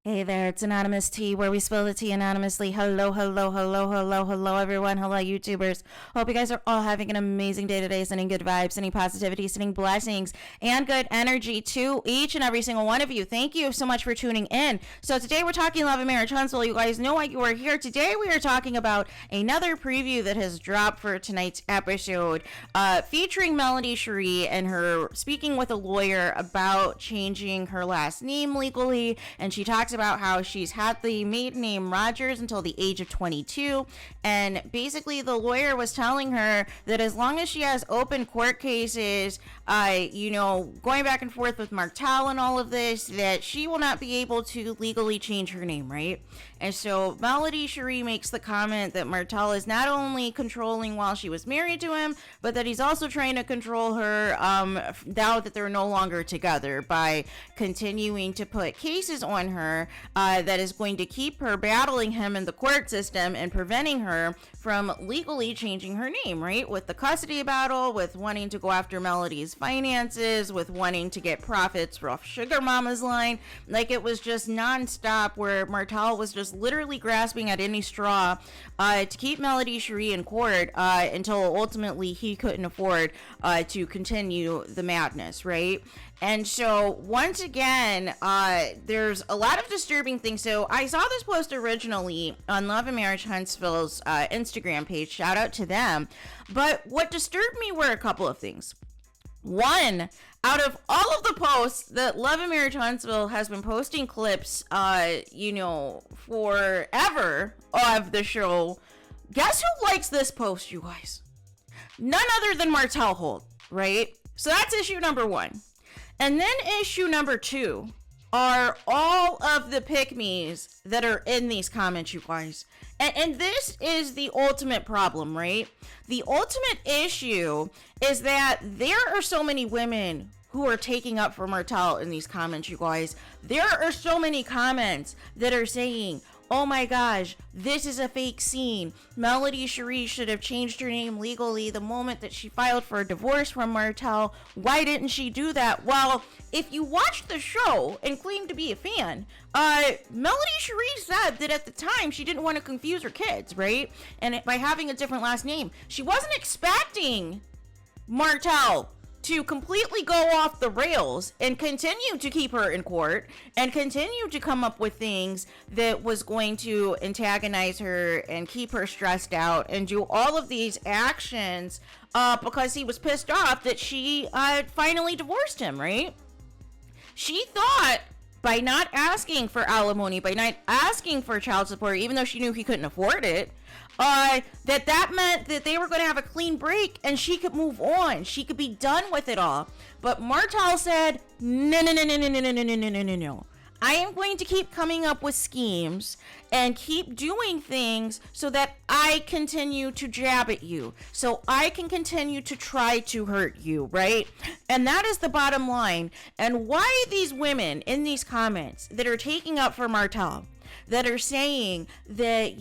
Hey there, it's Anonymous Tea, where we spill the tea anonymously. Hello, hello, hello, hello, hello, everyone. Hello, YouTubers. Hope you guys are all having an amazing day today, sending good vibes, sending positivity, sending blessings, and good energy to each and every single one of you. Thank you so much for tuning in. So today we're talking love and marriage, Huntsville. You guys know why you are here. Today we are talking about another preview that has dropped for tonight's episode, featuring Melody SHARI and her speaking with a lawyer about changing her last name legally, and she talks about how she's had the maiden name Rogers until the age of 22, and basically the lawyer was telling her that as long as she has open court cases, going back and forth with Martell and all of this, that she will not be able to legally change her name, right? And so Melody SHARI makes the comment that Martell is not only controlling while she was married to him, but that he's also trying to control her now that they're no longer together by continuing to put cases on her that is going to keep her battling him in the court system and preventing her from legally changing her name, right? With the custody battle, with wanting to go after Melody's finances, with wanting to get profits off Sugar Mama's line. Like, it was just nonstop, where Martell was just literally grasping at any straw to keep Melody SHARI in court until ultimately he couldn't afford to continue the madness, right? And so once again, there's a lot of disturbing things. So I saw this post originally on Love and Marriage Huntsville's Instagram page. Shout out to them. But what disturbed me were a couple of things. One, out of all of the posts that Love and Marriage Huntsville has been posting clips, forever of the show, guess who likes this post, you guys? None other than Martell Holt, right? So that's issue number one. And then issue number two are all of the pick-me's that are in these comments, you guys. And this is the ultimate problem, right? The ultimate issue is that there are so many women who are taking up for Martell in these comments, you guys. There are so many comments that are saying, oh my gosh, this is a fake scene. Melody SHARI should have changed her name legally the moment that she filed for a divorce from Martell. Why didn't she do that? Well, if you watched the show and claim to be a fan, Melody SHARI said that at the time she didn't want to confuse her kids, right? And by having a different last name, she wasn't expecting Martell to completely go off the rails and continue to keep her in court and continue to come up with things that was going to antagonize her and keep her stressed out and do all of these actions because he was pissed off that she finally divorced him, right? She thought by not asking for alimony, by not asking for child support, even though she knew he couldn't afford it, that meant that they were going to have a clean break and she could move on. She could be done with it all. But Martell said, no. I am going to keep coming up with schemes and keep doing things so that I continue to jab at you, so I can continue to try to hurt you, right? And that is the bottom line. And why these women in these comments that are taking up for Martell, that are saying that,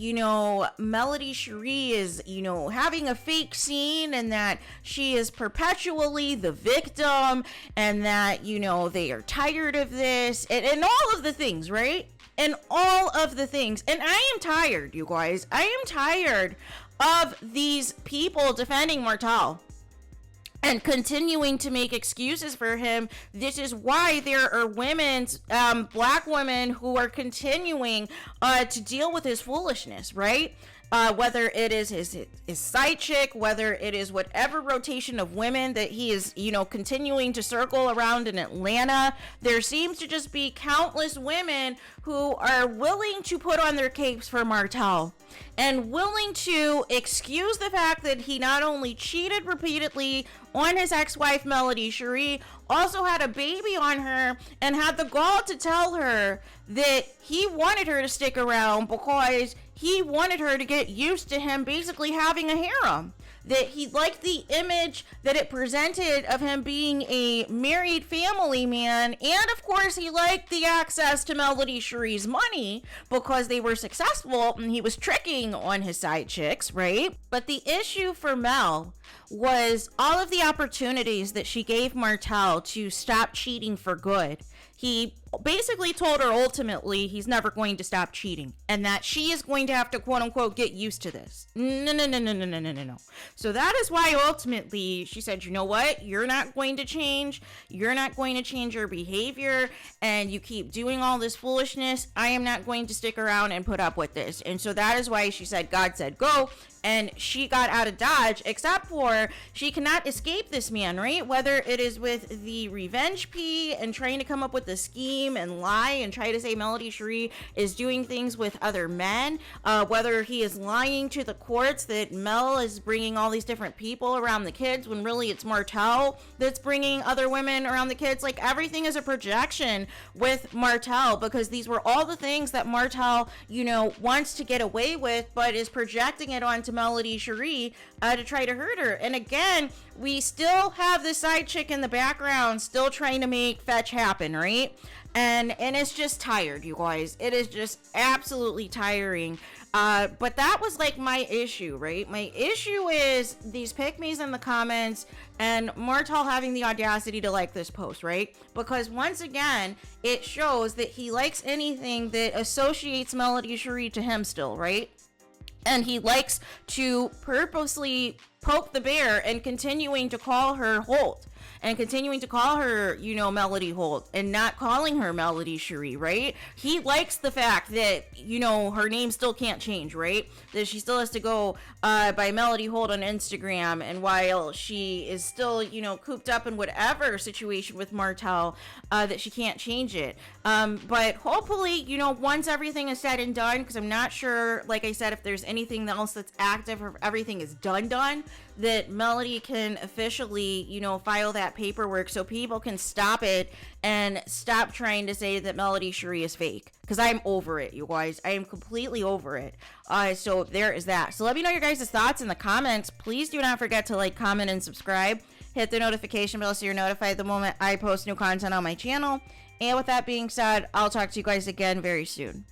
Melody SHARI is, having a fake scene and that she is perpetually the victim and that, they are tired of this and all of the things, right? And all of the things. And I am tired, you guys. I am tired of these people defending Martell and continuing to make excuses for him. This is why there are black women who are continuing to deal with his foolishness, right? Whether it is his side chick, whether it is whatever rotation of women that he is, continuing to circle around in Atlanta, there seems to just be countless women who are willing to put on their capes for Martell and willing to excuse the fact that he not only cheated repeatedly on his ex-wife Melody SHARI, also had a baby on her and had the gall to tell her that he wanted her to stick around because he wanted her to get used to him basically having a harem. That he liked the image that it presented of him being a married family man, and of course he liked the access to Melody SHARI's money because they were successful and he was tricking on his side chicks, right? But the issue for Mel was all of the opportunities that she gave Martell to stop cheating for good. He basically told her ultimately he's never going to stop cheating and that she is going to have to quote unquote get used to this. No. So that is why ultimately she said, you know what? You're not going to change. You're not going to change your behavior, and you keep doing all this foolishness. I am not going to stick around and put up with this. And so that is why she said, God said go. And she got out of Dodge, except for she cannot escape this man, right? Whether it is with the revenge pee and trying to come up with a scheme and lie and try to say Melody Cherie is doing things with other men, whether he is lying to the courts that Mel is bringing all these different people around the kids when really it's Martell that's bringing other women around the kids. Like, everything is a projection with Martell, because these were all the things that Martell, you know, wants to get away with, but is projecting it onto Melody Cherie to try to hurt her. And again, we still have this side chick in the background still trying to make fetch happen, right? And it's just tired, you guys. It is just absolutely tiring. But that was like my issue, right? My issue is these pick-me's in the comments and Martell having the audacity to like this post, right? Because once again, it shows that he likes anything that associates Melody Cherie to him still, right? And he likes to purposely poke the bear and continuing to call her Holt and continuing to call her, you know, Melody Holt and not calling her Melody Cherie, right? He likes the fact that, you know, her name still can't change, right? That she still has to go by Melody Holt on Instagram, and while she is still, you know, cooped up in whatever situation with Martell, that she can't change it. But hopefully, you know, once everything is said and done, because I'm not sure, like I said, if there's anything else that's active or if everything is done, that Melody can officially, you know, file that paperwork so people can stop it and stop trying to say that Melody Cherie is fake, because I'm over it, you guys. I am completely over it. So there is that. So let me know your guys' thoughts in the comments. Please do not forget to like, comment, and subscribe. Hit the notification bell so you're notified the moment I post new content on my channel. And with that being said, I'll talk to you guys again very soon.